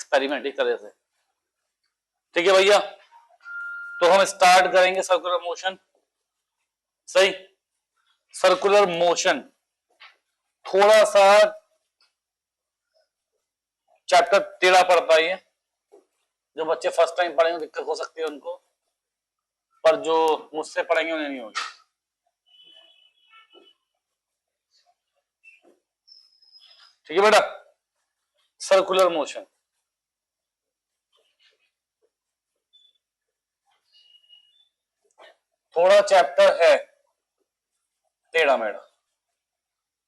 Experiment एक तरह से। ठीक है भैया, तो हम स्टार्ट करेंगे सर्कुलर मोशन। सही, सर्कुलर मोशन थोड़ा सा चैप्टर टेढ़ा पड़ता है, जो बच्चे फर्स्ट टाइम पढ़ेंगे दिक्कत हो सकती है उनको, पर जो मुझसे पढ़ेंगे उन्हें नहीं होगी। ठीक है बेटा, सर्कुलर मोशन थोड़ा चैप्टर है टेढ़ा मेढ़ा,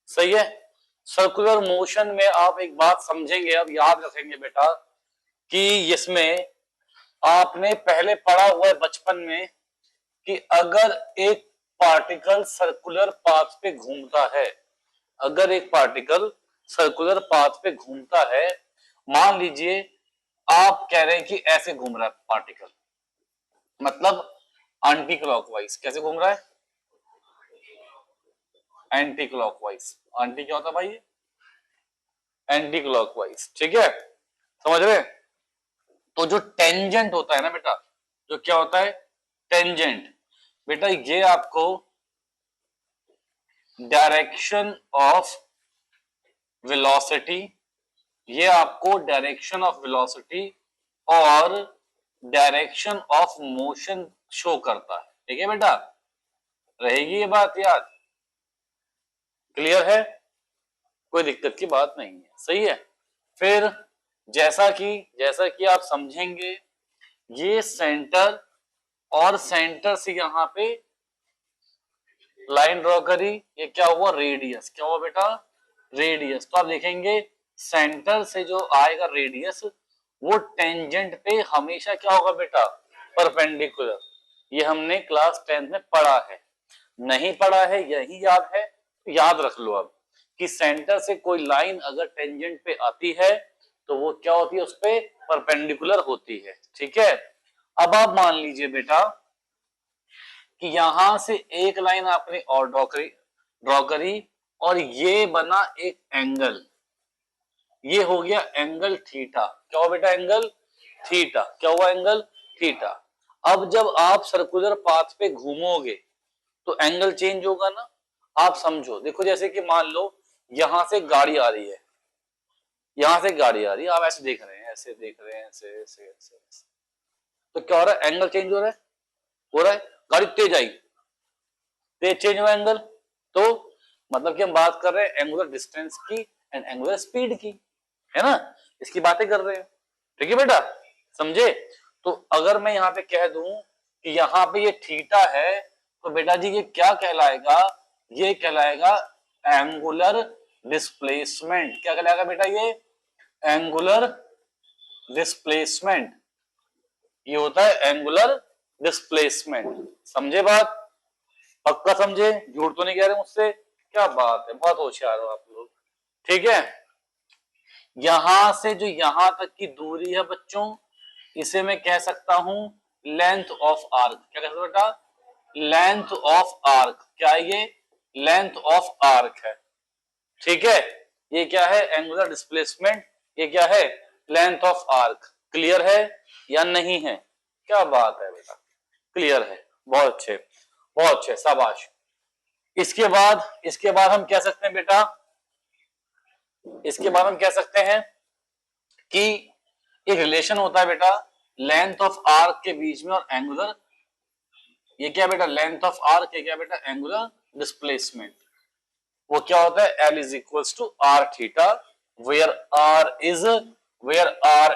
सही है। सर्कुलर मोशन में आप एक बात समझेंगे, अब याद रखेंगे बेटा, कि इसमें आपने पहले पढ़ा हुआ है बचपन में कि अगर एक पार्टिकल सर्कुलर पाथ पे घूमता है, अगर एक पार्टिकल सर्कुलर पाथ पे घूमता है, मान लीजिए आप कह रहे हैं कि ऐसे घूम रहा है पार्टिकल, मतलब एंटी क्लॉकवाइज। कैसे घूम रहा है? Anti clockwise. एंटी क्या होता है भाई? Anti clockwise. ठीक है, समझ रहे? तो जो टेंजेंट होता है ना बेटा, जो क्या होता है? टेंजेंट। बेटा ये आपको डायरेक्शन ऑफ वेलोसिटी, ये आपको डायरेक्शन ऑफ वेलोसिटी और डायरेक्शन ऑफ मोशन शो करता है। ठीक है बेटा, रहेगी ये बात याद? क्लियर है? कोई दिक्कत की बात नहीं है, सही है। फिर जैसा कि आप समझेंगे, ये सेंटर और सेंटर से यहां पे लाइन ड्रॉ करी, ये क्या हुआ? रेडियस। क्या हुआ बेटा? रेडियस। तो आप देखेंगे सेंटर से जो आएगा रेडियस, वो टेंजेंट पे हमेशा क्या होगा बेटा? परपेंडिकुलर। ये हमने क्लास 10th में पढ़ा है। नहीं पढ़ा है यही याद है, तो याद रख लो अब कि सेंटर से कोई लाइन अगर टेंजेंट पे आती है तो वो क्या होती है? उस पे परपेंडिकुलर होती है। ठीक है, अब आप मान लीजिए बेटा कि यहां से एक लाइन आपने और ड्रॉ करी और ये बना एक एंगल, ये हो गया एंगल थीटा। क्या हुआ बेटा? Angle theta. क्या हुआ? Angle theta. अब जब आप सर्कुलर पाथ पे घूमोगे तो एंगल चेंज होगा ना। आप समझो, देखो जैसे कि मान लो यहां से गाड़ी आ रही है, यहां से गाड़ी आ रही है, आप ऐसे देख रहे हैं, ऐसे देख रहे हैं, ऐसे ऐसे ऐसे, ऐसे। तो क्या हो रहा है? एंगल चेंज हो रहा है, हो रहा है। गाड़ी तेज आई, तेज चेंज हुआ एंगल। तो मतलब कि हम बात कर रहे हैं एंगुलर डिस्टेंस की एंड एंगुलर स्पीड की, है ना? इसकी बातें कर रहे हैं। ठीक है बेटा, समझे? तो अगर मैं यहाँ पे कह दूं कि यहाँ पे ये थीटा है, तो बेटा जी ये क्या कहलाएगा? ये कहलाएगा एंगुलर डिस्प्लेसमेंट। क्या कहलाएगा बेटा? ये एंगुलर डिस्प्लेसमेंट। ये होता है एंगुलर डिस्प्लेसमेंट। समझे बात? पक्का समझे? झूठ तो नहीं कह रहे मुझसे? क्या बात है, बहुत होशियार हो आप लोग। ठीक है, यहां से जो यहां तक की दूरी है बच्चों, इसे मैं कह सकता हूं लेंथ ऑफ आर्क। क्या कह सकते बेटा? Length of arc. क्या है ये? लेंथ ऑफ आर्क है। ठीक है, ये क्या है? Angular displacement. ये क्या है? Length of arc. क्लियर है या नहीं है? क्या बात है बेटा, क्लियर है। बहुत अच्छे, बहुत अच्छे, शाबाश। इसके बाद हम कह सकते हैं बेटा, इसके बाद हम कह सकते हैं कि एक रिलेशन होता है बेटा लेंथ ऑफ आर्क के बीच में और एंगुलर, ये क्या बेटा? लेंथ ऑफ आर्क, ये क्या बेटा? Angular displacement. वो क्या होता है? L is equals to R theta, where R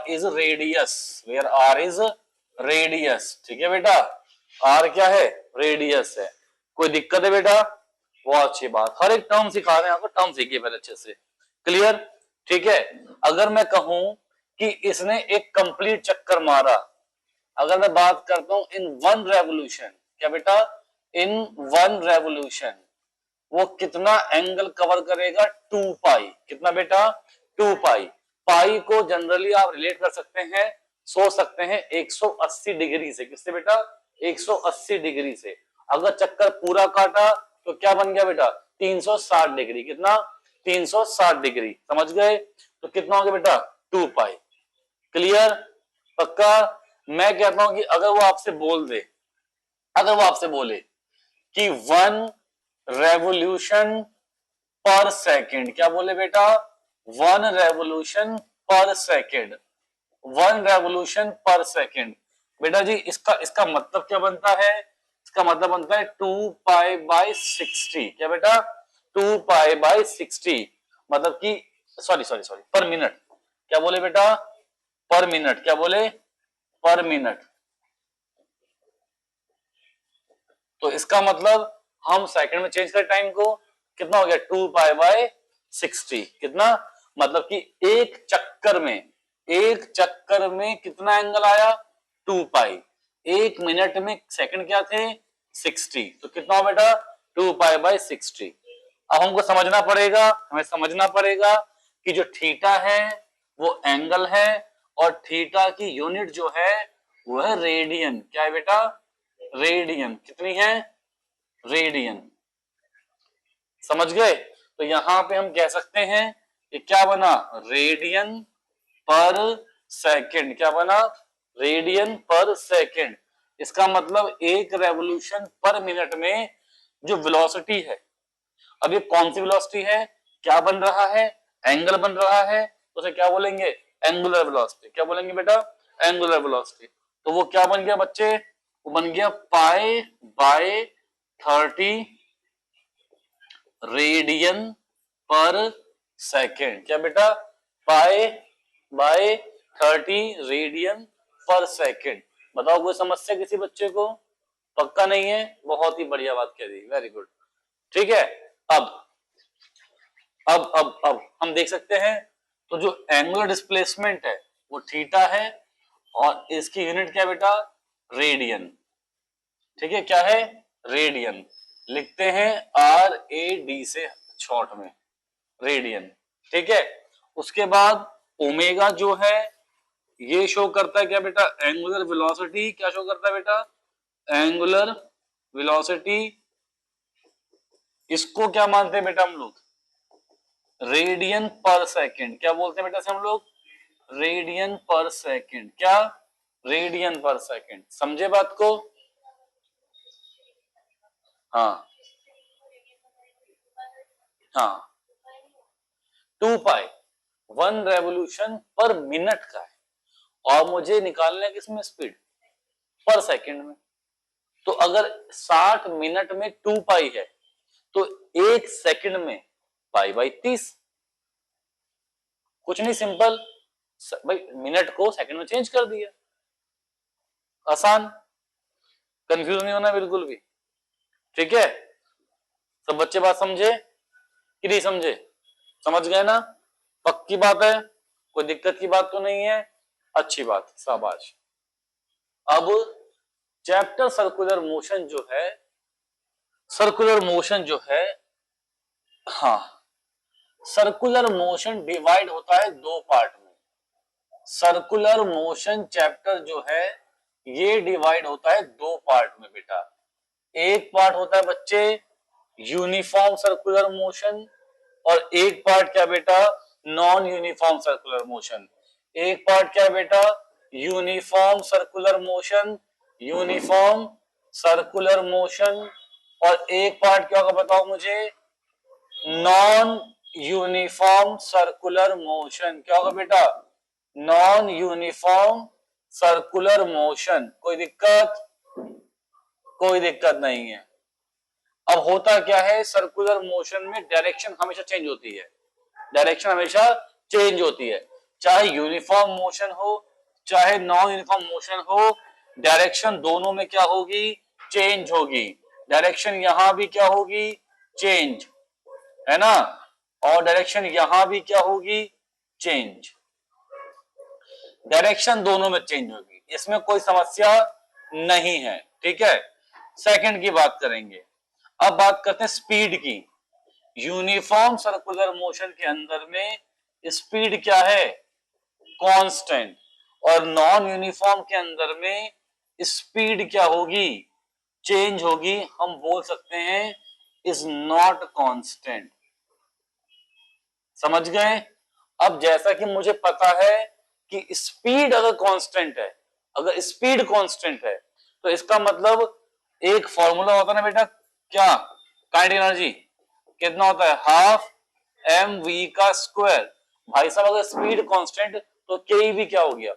is radius, where R is radius. ठीक है बेटा, आर क्या है? रेडियस है। कोई दिक्कत है बेटा? बहुत अच्छी बात, हर एक टर्म सिखा रहे हैं आपको, टर्म सीखिए पहले अच्छे से। क्लियर? ठीक है, अगर मैं कहूं कि इसने एक कंप्लीट चक्कर मारा, अगर मैं बात करता हूं इन वन रेवोल्यूशन, क्या बेटा? इन वन रेवोल्यूशन वो कितना एंगल कवर करेगा? 2 पाई। कितना बेटा? 2 पाई। पाई को जनरली आप रिलेट कर सकते हैं, सोच सकते हैं 180 डिग्री से। किससे बेटा? 180 डिग्री से। अगर चक्कर पूरा काटा तो क्या बन गया बेटा? 360 डिग्री। कितना? 360 डिग्री। समझ गए? तो कितना हो गया बेटा? 2 पाई। क्लियर? पक्का? मैं कहता हूं कि अगर वो आपसे बोले कि 1 रेवोल्यूशन पर सेकेंड, क्या बोले बेटा? 1 रेवोल्यूशन पर सेकेंड, 1 रेवोल्यूशन पर सेकेंड। बेटा जी इसका इसका मतलब क्या बनता है? इसका मतलब बनता है 2π/60। क्या बेटा? 2π/60 मतलब कि सॉरी पर मिनट। क्या बोले बेटा? पर मिनट। क्या बोले? पर मिनट। तो इसका मतलब हम सेकंड में चेंज कर टाइम को, कितना हो गया? 2π/60। कितना? मतलब कि एक चक्कर में कितना एंगल आया? 2π। एक मिनट में सेकंड क्या थे? 60। तो कितना हो बेटा? 2π/60। अब हमको हमें समझना पड़ेगा कि जो थीटा है वो एंगल है, और थीटा की यूनिट जो है वो है रेडियन। क्या है बेटा? रेडियन। कितनी है? रेडियन। समझ गए? तो यहां पे हम कह सकते हैं कि क्या बना? रेडियन पर सेकंड। क्या बना? रेडियन पर सेकंड। इसका मतलब एक रेवोल्यूशन पर मिनट में जो वेलोसिटी है, अब ये कौन सी वेलोसिटी है? क्या बन रहा है? एंगल बन रहा है, तो उसे क्या बोलेंगे? Angular velocity. क्या बोलेंगे बेटा? Angular velocity. तो वो क्या बन गया बच्चे? वो बन गया π/30 रेडियन पर सेकेंड। क्या बेटा? π/30 रेडियन पर सेकेंड। बताओ कोई समस्या किसी बच्चे को? पक्का नहीं है? बहुत ही बढ़िया बात कह दी, वेरी गुड। ठीक है। अब हम देख सकते हैं, तो जो एंगुलर डिस्प्लेसमेंट है वो थीटा है, और इसकी यूनिट क्या बेटा? रेडियन। ठीक है, क्या है? रेडियन। लिखते हैं RAD से शॉर्ट में, रेडियन। ठीक है। उसके बाद ओमेगा जो है ये शो करता है क्या बेटा? Angular velocity. क्या शो करता है बेटा? Angular velocity. इसको क्या मानते हैं बेटा हम लोग? रेडियन पर सेकेंड। क्या बोलते हैं बेटा से हम लोग? रेडियन पर सेकेंड। क्या? रेडियन पर सेकेंड। समझे बात को? हाँ हाँ, 2π 1 रेवोल्यूशन पर मिनट का है, और मुझे निकालना है किसमें? स्पीड पर सेकेंड में। तो अगर 60 मिनट में 2π है, तो एक सेकंड में π/30। कुछ नहीं, सिंपल भाई, मिनट को सेकंड में चेंज कर दिया। आसान। कंफ्यूज नहीं होना बिल्कुल भी। ठीक है। सब बच्चे बात समझे कि नहीं समझे? समझ गए ना? पक्की बात है? कोई दिक्कत की बात तो नहीं है? अच्छी बात, शाबाश। अब चैप्टर सर्कुलर मोशन जो है, सर्कुलर मोशन जो है, हाँ, सर्कुलर मोशन डिवाइड होता है 2 पार्ट में। सर्कुलर मोशन चैप्टर जो है ये डिवाइड होता है 2 पार्ट में बेटा। एक पार्ट होता है बच्चे यूनिफॉर्म सर्कुलर मोशन, और एक पार्ट क्या बेटा? Non uniform circular motion. एक पार्ट क्या बेटा? Uniform circular motion, uniform circular motion. और एक पार्ट क्या होगा बताओ मुझे? Non uniform circular motion. क्या होगा बेटा? Non uniform circular motion. कोई दिक्कत? कोई दिक्कत नहीं है। अब होता क्या है, सर्कुलर मोशन में डायरेक्शन हमेशा चेंज होती है। डायरेक्शन हमेशा चेंज होती है, चाहे यूनिफॉर्म मोशन हो चाहे नॉन यूनिफॉर्म मोशन हो, डायरेक्शन दोनों में क्या होगी? चेंज होगी। डायरेक्शन यहां भी क्या होगी? चेंज, है ना? और डायरेक्शन यहां भी क्या होगी? चेंज। डायरेक्शन दोनों में चेंज होगी, इसमें कोई समस्या नहीं है। ठीक है। सेकंड की बात करेंगे। अब बात करते हैं स्पीड की। यूनिफॉर्म सर्कुलर मोशन के अंदर में स्पीड क्या है? कांस्टेंट। और नॉन यूनिफॉर्म के अंदर में स्पीड क्या होगी? चेंज होगी। हम बोल सकते हैं इज नॉट कांस्टेंट। समझ गए? अब जैसा कि मुझे पता है कि स्पीड अगर कांस्टेंट है, अगर स्पीड कांस्टेंट है तो इसका मतलब एक फॉर्मूला होता है ना बेटा, क्या, काइनेटिक एनर्जी कितना होता है, हाफ mv का स्क्वायर। भाई साहब अगर स्पीड कांस्टेंट तो के भी क्या हो गया,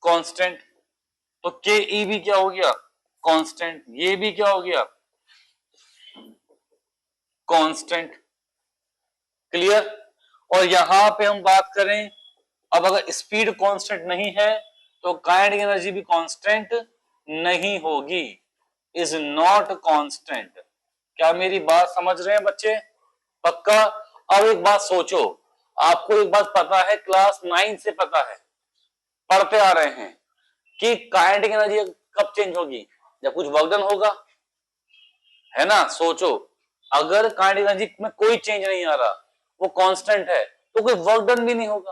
कांस्टेंट, तो के भी क्या हो गया, कांस्टेंट, ये भी क्या हो गया, कांस्टेंट। क्लियर। और यहां पे हम बात करें, अब अगर स्पीड कांस्टेंट नहीं है तो काइनेटिक एनर्जी भी कांस्टेंट नहीं होगी, इज नॉट कांस्टेंट। क्या मेरी बात समझ रहे हैं बच्चे, पक्का। अब एक बात सोचो, आपको एक बात पता है, क्लास 9 से पता है, पढ़ते आ रहे हैं कि काइनेटिक एनर्जी कब चेंज होगी, जब कुछ वर्क डन होगा, है ना। सोचो, अगर काइनेटिक एनर्जी में कोई चेंज नहीं आ रहा, वो कांस्टेंट है, तो कोई वर्क डन भी नहीं होगा,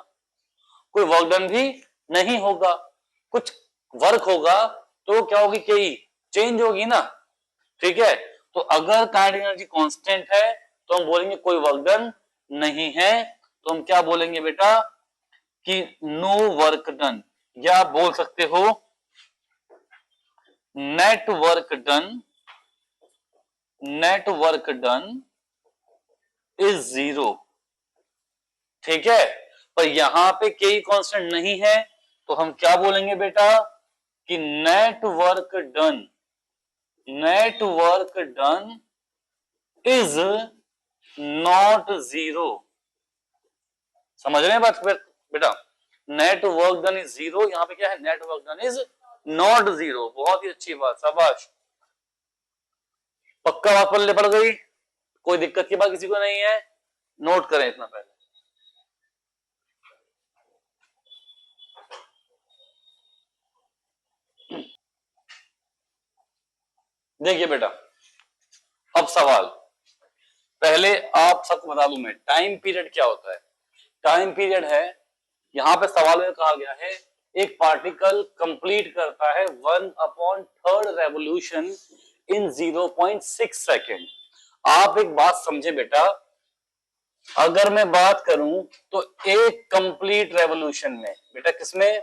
कोई वर्क डन भी नहीं होगा, कुछ वर्क होगा तो क्या होगी, कई चेंज होगी ना, ठीक है। तो अगर काइनेटिक एनर्जी कांस्टेंट है तो हम बोलेंगे कोई वर्क डन नहीं है, तो हम क्या बोलेंगे बेटा कि नो वर्क डन, या बोल सकते हो net work done, net work done is zero, ठीक है। पर यहां पे के कांस्टेंट नहीं है तो हम क्या बोलेंगे बेटा कि net work done, net work done is not zero. समझ रहे हैं बात बेटा, net work done is zero, यहां पे क्या है, net work done is not zero. बहुत ही अच्छी बात, शाबाश, पक्का बात पल्ले पड़ गई, कोई दिक्कत की बात किसी को नहीं है, नोट करें इतना पहले। देखिए बेटा, अब सवाल, पहले आप सबको बता दूं मैं, टाइम पीरियड क्या होता है। टाइम पीरियड है, यहां पे सवाल में कहा गया है एक पार्टिकल कंप्लीट करता है 1/3 रेवोल्यूशन इन 0.6 सेकेंड। आप एक बात समझे बेटा, अगर मैं बात करूं तो एक कंप्लीट रेवोल्यूशन में बेटा, किसमें,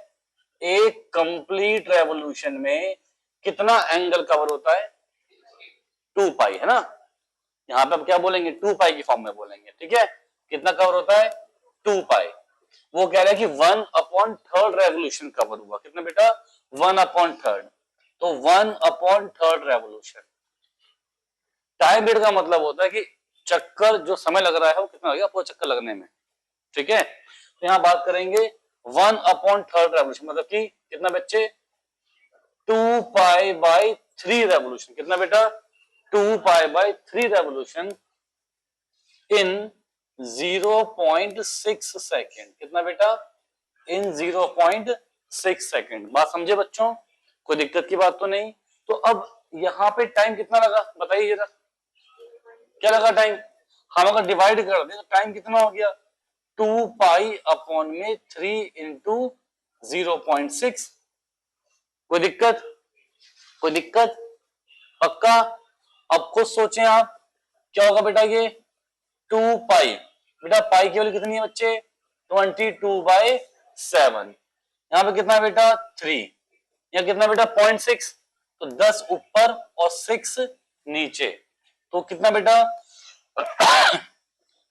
एक कंप्लीट रेवोल्यूशन में कितना एंगल कवर होता है, 2 पाई, है ना। यहां पे अब क्या बोलेंगे, 2 पाई की फॉर्म में बोलेंगे, ठीक है। कितना कवर होता है, 2 पाई। वो कह रहा है कि 1/3 रेवोल्यूशन कवर हुआ, कितना बेटा, 1/3, तो 1/3 रेवोल्यूशन। टाइम पीरियड का मतलब होता है कि चक्कर जो समय लग रहा है वो कितना लगेगा पूरा चक्कर लगने में, ठीक है। तो यहां बात करेंगे 1/3 रेवोल्यूशन, मतलब कि कितना बच्चे, 2π/3 रेवोल्यूशन, कितना बेटा, 2π/3 रेवोल्यूशन इन 0.6 सेकेंड, कितना बेटा, इन 0.6 सेकेंड। बात समझे बच्चों, कोई दिक्कत की बात तो नहीं। तो अब यहां पे टाइम कितना लगा बताइए जरा, क्या लगा टाइम, हम अगर डिवाइड कर दें तो टाइम कितना हो गया, 2π/3 इंटू 0.6। कोई दिक्कत, कोई दिक्कत, पक्का। अब खुद सोचें आप, क्या होगा बेटा ये 2 पाई, बेटा पाई की वैल्यू कितनी है बच्चे, 22/7। यहां पे कितना बेटा 3, यहाँ कितना बेटा 0.6, तो 10 ऊपर और 6 नीचे, तो कितना बेटा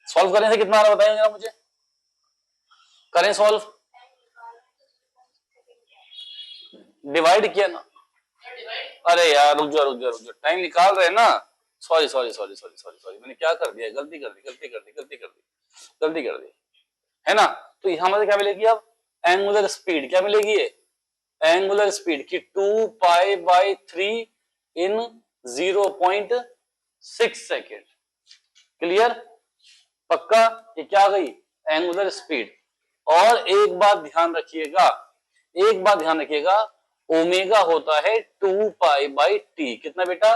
सॉल्व करने से कितना आ रहा बताइए मुझे, करें सॉल्व, डिवाइड किया ना, अरे यार रुक जाओ रुक जाओ रुक जाओ, टाइम निकाल रहे हैं ना, sorry sorry sorry sorry sorry sorry, मैंने क्या कर दिया, गलती कर दी गलती कर दी गलती कर दी गलती कर दी, है ना। तो यहां मुझे क्या मिलेगी अब, एंगुलर स्पीड क्या मिलेगी, ये एंगुलर स्पीड की 2π/3 इन 0.6 सेकेंड। क्लियर, पक्का, ये क्या गई, एंगुलर स्पीड। और एक बात ध्यान रखिएगा, एक बात ध्यान रखिएगा, ओमेगा होता है 2π/t, कितना बेटा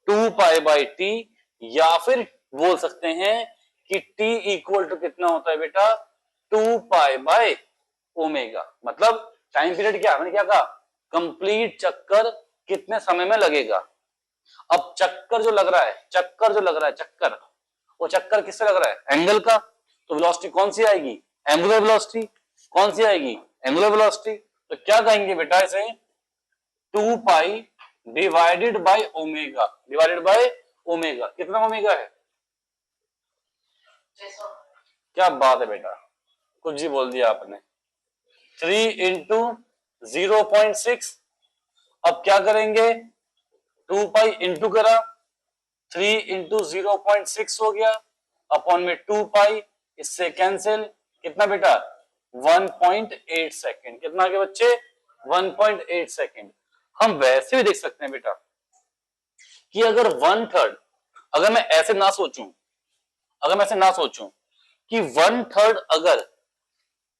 2π/t, या फिर बोल सकते हैं कि t इक्वल टू कितना होता है बेटा 2π/ओमेगा। मतलब टाइम पीरियड क्या, मैंने क्या कहा, कंप्लीट चक्कर कितने समय में लगेगा। अब चक्कर जो लग रहा है, चक्कर जो लग रहा है, चक्कर, वो चक्कर किससे लग रहा है, एंगल का, तो वेलोसिटी कौन सी आएगी, एंगुलर वेलोसिटी कौन सी आएगी, एंगुलर वेलोसिटी। तो क्या कहेंगे बेटा इसे, 2 पाई divided by omega, divided by omega. कितना ओमेगा है, क्या बात है बेटा, कुछ जी बोल दिया आपने। 3 इंटू 0.6, अब क्या करेंगे, 2 पाई इंटू करा, 3 इंटू 0.6 हो गया, अपॉन में 2 पाई, इससे कैंसिल, कितना बेटा 1.8 सेकेंड। कितना के बच्चे 1.8 सेकेंड। हम वैसे भी देख सकते हैं बेटा कि अगर 1/3, अगर मैं ऐसे ना सोचूं, अगर मैं ऐसे ना सोचूं कि 1/3 अगर,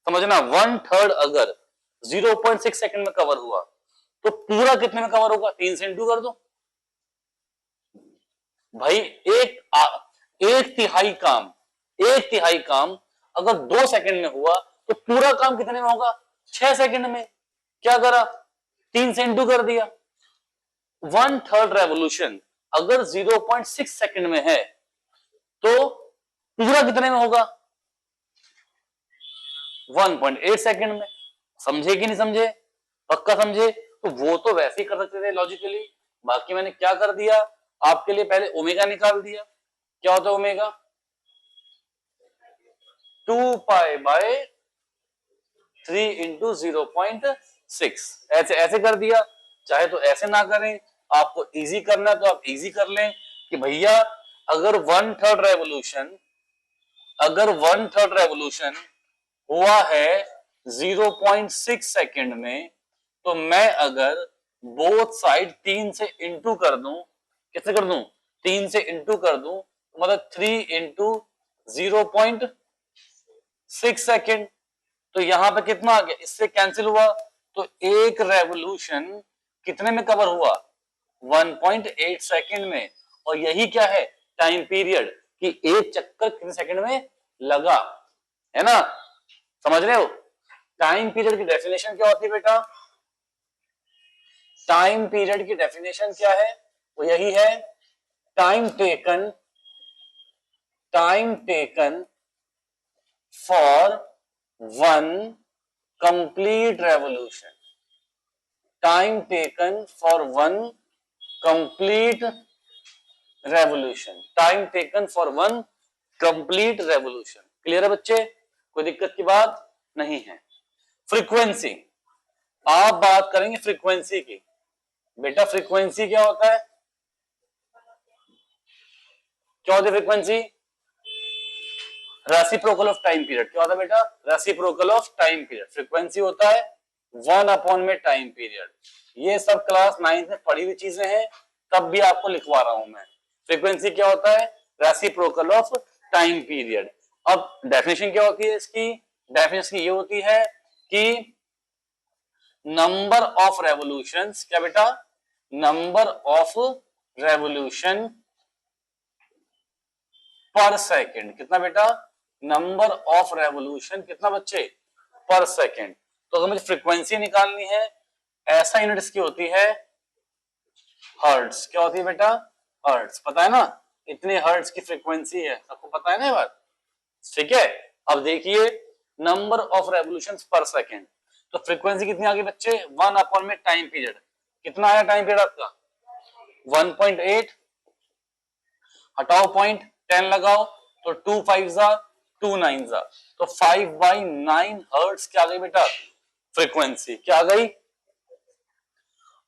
समझना 1/3 अगर 0.6 सेकंड में कवर हुआ तो पूरा कितने में कवर होगा, 3 से इंटू कर दो भाई। एक तिहाई काम, एक तिहाई काम अगर 2 सेकंड में हुआ तो पूरा काम कितने में होगा, 6 सेकंड में। क्या करा, 3 से इंटू कर दिया। 1/3 रेवोल्यूशन अगर 0.6 सेकंड में है तो पूरा कितने में होगा, 1.8 सेकंड में। समझे कि नहीं समझे, पक्का समझे। तो वो तो वैसे ही कर सकते थे लॉजिकली, बाकी मैंने क्या कर दिया आपके लिए, पहले ओमेगा निकाल दिया। क्या होता है ओमेगा, 2 पाई बाय 3 इंटू 0.6, ऐसे ऐसे कर दिया। चाहे तो ऐसे ना करें, आपको इजी करना है तो आप इजी कर लें कि भैया अगर 1/3 रेवोल्यूशन, अगर 1/3 रेवोल्यूशन हुआ है 0.6 सेकंड में, तो मैं अगर बोथ साइड 3 से इंटू कर दूं, कितने कर दूं, 3 से इंटू कर दूं, तो मतलब 3 इंटू 0.6 सेकंड। तो यहां पे कितना आ गया, इससे कैंसिल हुआ, तो एक रेवोल्यूशन कितने में कवर हुआ, 1.8 सेकंड में। और यही क्या है टाइम पीरियड, कि एक चक्कर कितने सेकंड में लगा, है ना, समझ रहे हो। टाइम पीरियड की डेफिनेशन क्या होती है बेटा, टाइम पीरियड की डेफिनेशन क्या है, वो यही है, time taken, time taken for one complete revolution, time taken for one complete revolution, time taken for one complete revolution. Clear है बच्चे, कोई दिक्कत की बात नहीं है। फ्रीक्वेंसी, आप बात करेंगे फ्रीक्वेंसी की। बेटा फ्रीक्वेंसी क्या होता है, क्या होती है frequency, reciprocal of time period. क्या होता है बेटा, reciprocal of time period. Frequency होता है 1 अपॉन में टाइम पीरियड। ये सब क्लास 9th में पढ़ी हुई चीजें हैं, तब भी आपको लिखवा रहा हूं मैं। फ्रीक्वेंसी क्या होता है, रेसिप्रोकल ऑफ टाइम पीरियड। अब डेफिनेशन क्या होती है इसकी, डेफिनेशन ये होती है कि नंबर ऑफ रेवोल्यूशंस, क्या बेटा, नंबर ऑफ रेवोल्यूशन पर सेकेंड। कितना बेटा, नंबर ऑफ रेवोल्यूशन कितना बच्चे, पर सेकेंड। तो अगर मुझे फ्रीक्वेंसी निकालनी है, ऐसा यूनिट इसकी होती है हर्ट्ज। क्या होती है बेटा, हर्ट्ज, पता है ना, इतने हर्ट्ज की फ्रीक्वेंसी है, सबको पता है ना ये बात, ठीक है। अब देखिए नंबर ऑफ रेवोल्यूशन पर सेकेंड, तो फ्रीक्वेंसी कितनी आ गई बच्चे, 1 अपॉन में टाइम पीरियड। कितना आया टाइम पीरियड आपका, 1.8, हटाओ पॉइंट, 10 लगाओ, तो 2 5 जा 2 9 जा, तो 5/9 हर्ट्ज क्या आ गई बेटा, फ्रीक्वेंसी क्या आ गई।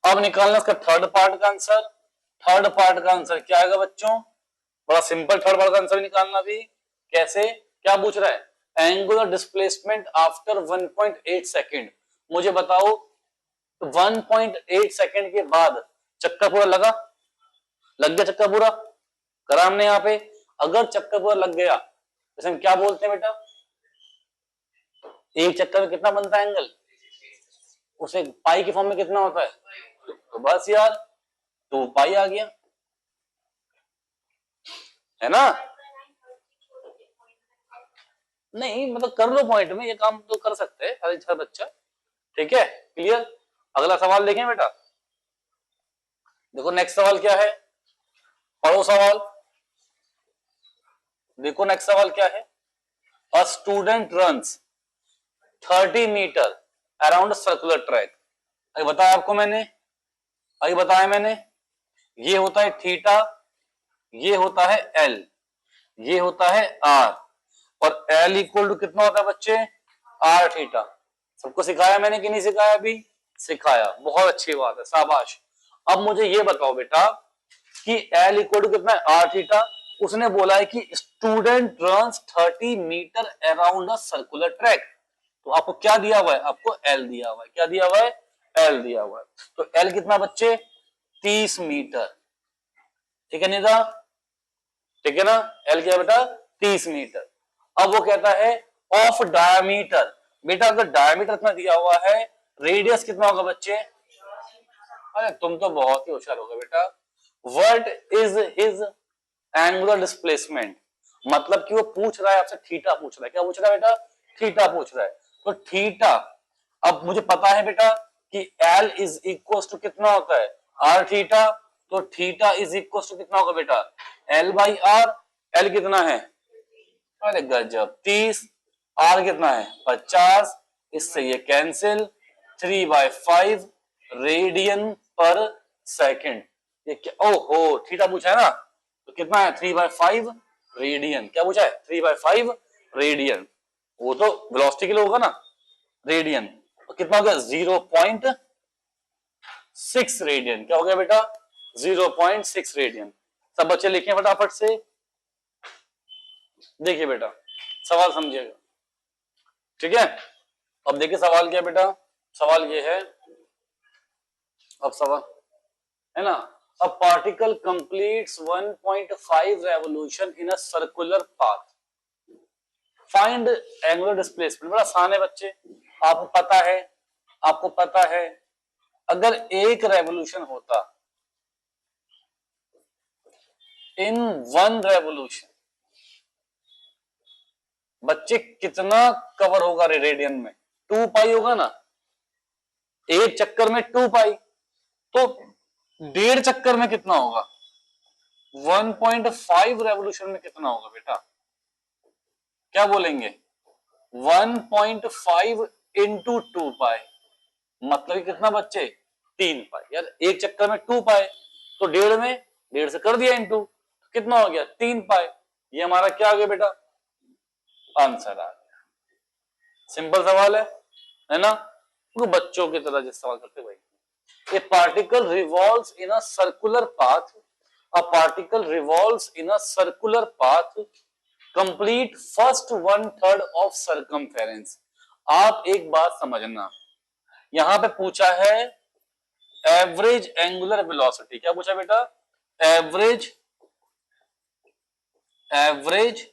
अब निकालना इसका थर्ड पार्ट का आंसर। थर्ड पार्ट का आंसर क्या आएगा बच्चों, बड़ा सिंपल, थर्ड पार्ट का आंसर निकालना भी कैसे, क्या पूछ रहा है, एंगुलर डिस्प्लेसमेंट आफ्टर 1.8 सेकेंड। मुझे बताओ 1.8 सेकेंड के बाद चक्कर पूरा लगा, लग गया चक्कर पूरा, करा हमने यहाँ पे। अगर चक्कर पूरा लग गया जैसे हम क्या बोलते हैं बेटा, एक चक्कर में कितना बनता है एंगल, उसे पाई के फॉर्म में कितना होता है, तो बस यार 2 पाई आ गया, है ना। नहीं मतलब कर लो पॉइंट में, ये काम तो कर सकते हैं हर बच्चा, ठीक है, क्लियर। अगला सवाल देखें बेटा, देखो नेक्स्ट सवाल क्या है, पढ़ो सवाल, देखो नेक्स्ट सवाल क्या है। A student runs 30 metre around circular track. अभी बताया आपको मैंने, अभी बताया मैंने, ये होता है थीटा, ये होता है एल, ये होता है आर, और एल इक्वल टू कितना होता है बच्चे, आर थीटा। सबको सिखाया मैंने कि नहीं सिखाया? अभी सिखाया, बहुत अच्छी बात है, शाबाश। अब मुझे ये बताओ बेटा कि एल इक्वल टू कितना है, आर थीटा। उसने बोला है कि student runs 30 metre around a circular track. तो आपको क्या दिया हुआ है, आपको एल दिया हुआ है, क्या दिया हुआ है, एल दिया हुआ है। तो एल कितना बच्चे, 30 मीटर, ठीक है निदा, ठीक है ना, एल क्या बेटा, 30 मीटर। अब वो कहता है ऑफ डायमीटर, बेटा अगर डायमीटर इतना दिया हुआ है, रेडियस कितना होगा बच्चे, अरे तुम तो बहुत ही होशियार हो गए बेटा। What is his angular displacement, मतलब कि वो पूछ रहा है आपसे थीटा पूछ रहा है, क्या पूछ रहा है बेटा, थीटा पूछ रहा है। तो थीटा, अब मुझे पता है बेटा कि एल इज इक्वल टू कितना होता है, आर थीटा। तो थीटा इज इक्वल टू कितना होगा बेटा, एल बाई आर। एल कितना है, अरे गजब 30, आर कितना है 50, इससे ये कैंसिल, 3/5 रेडियन पर सेकेंड। ये क्या, ओहो थीटा पूछा है ना, तो कितना है 3/5 रेडियन, क्या पूछा है 3/5 रेडियन, वो तो वेलोसिटी के लिए होगा ना, रेडियन। तो कितना हो गया 0.6 रेडियन, क्या हो गया बेटा 0.6 रेडियन। सब बच्चे लिखें फटाफट से, देखिए बेटा सवाल समझिएगा, ठीक है। अब देखिए सवाल क्या बेटा, सवाल ये है, अब सवाल है ना, a particle completes 1.5 revolution in a circular path, find angular displacement। बड़ा आसान है बच्चे, आपको पता है, आपको पता है अगर एक रेवोल्यूशन होता, इन 1 रेवोल्यूशन बच्चे कितना कवर होगा रेडियन में, 2 पाई होगा ना, एक चक्कर में 2 पाई, तो 1.5 चक्कर में कितना होगा, 1.5 रेवोल्यूशन में कितना होगा बेटा, क्या बोलेंगे 1.5 इंटू 2 पाई, मतलब कितना बच्चे 3 पाई। यार एक चक्कर में 2 पाई, तो 1.5 में 1.5 से कर दिया इंटू, तो कितना हो गया 3 पाई। ये हमारा क्या आ गया बेटा, आंसर आ गया। सिंपल सवाल है ना, तो बच्चों की तरह जिस सवाल करते भाई, a particle revolves in a circular path, a particle revolves in a circular path complete first 1/3 of circumference। आप एक बात समझना, यहां पे पूछा है एवरेज एंगुलर वेलोसिटी, क्या पूछा बेटा, एवरेज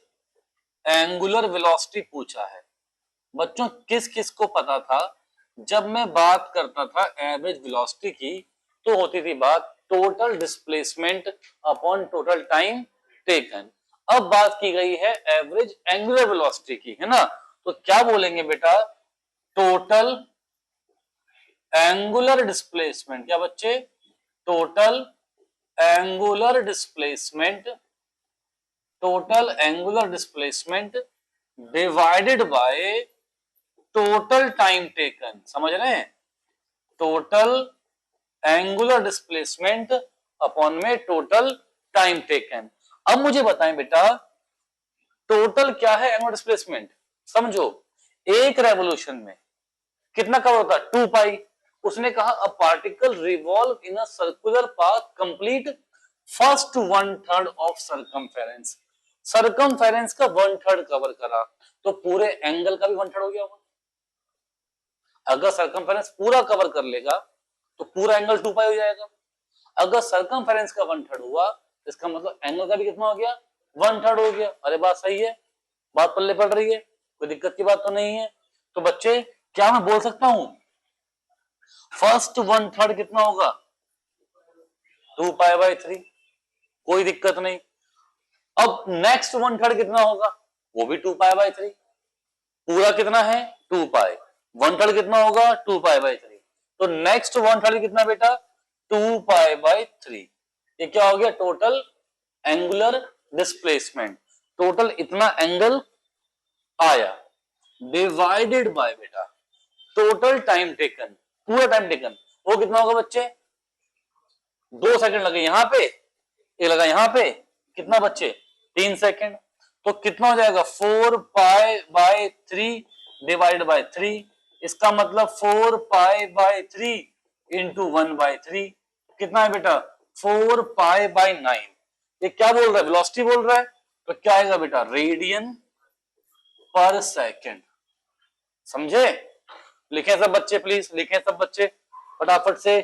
एंगुलर वेलोसिटी पूछा है। बच्चों किस किस को पता था, जब मैं बात करता था एवरेज वेलोसिटी की, तो होती थी बात total displacement upon total time taken. अब बात की गई है एवरेज एंगुलर वेलोसिटी की, है ना, तो क्या बोलेंगे बेटा, टोटल एंगुलर डिस्प्लेसमेंट, क्या बच्चे, total angular displacement, total angular displacement divided by total time taken. समझ रहे हैं, टोटल एंगुलर डिस्प्लेसमेंट अपॉन में टोटल टाइम टेकन। अब मुझे बताएं बेटा टोटल क्या है एंगुलर डिस्प्लेसमेंट, समझो एक रेवोल्यूशन में कितना कवर होता है 2 पाई। उसने कहा a particle revolve in a circular path complete first 1/3 of circumference, circumference का 1/3 कवर करा, तो पूरे एंगल का भी 1/3 हो गया होगा। अगर सर्कमफेरेंस पूरा कवर कर लेगा तो पूरा एंगल 2 पाई हो जाएगा। अगर सर्कमफेरेंस का 1/3 हुआ, इसका मतलब एंगल का भी कितना हो गया 1/3 हो गया। अरे बात सही है, बात पल्ले पड़ रही है, कोई दिक्कत की बात तो नहीं है। तो बच्चे क्या मैं बोल सकता हूं फर्स्ट 1/3 कितना होगा 2 पाई बाई 3, कोई दिक्कत नहीं। अब नेक्स्ट 1/3 कितना होगा, वो भी 2 पाई बाई 3, पूरा कितना है 2 पाई, 1/3 कितना होगा 2 पाई बाई 3, तो नेक्स्ट 1/3 कितना बेटा 2 पाई बाई 3। ये क्या हो गया टोटल एंगुलर डिस्प्लेसमेंट, टोटल इतना एंगल आया, डिवाइडेड बाय बेटा टोटल टाइम टेकन, पूरा टाइम टेकन वो कितना होगा बच्चे? 2 सेकंड लगे यहाँ पे, ये लगा यहाँ पे, कितना बच्चे? 3 सेकंड। तो कितना हो जाएगा? 4 पाई/3 डिवाइड बाय 3। इसका मतलब 4 पाई/3 इंटू 1/3 कितना है बेटा? 4 पाई/9। ये क्या बोल रहा है? वेलोसिटी बोल रहा है। तो क्या आएगा बेटा? रेडियन पर सेकेंड। समझे? लिखें सब बच्चे, प्लीज लिखें सब बच्चे फटाफट से।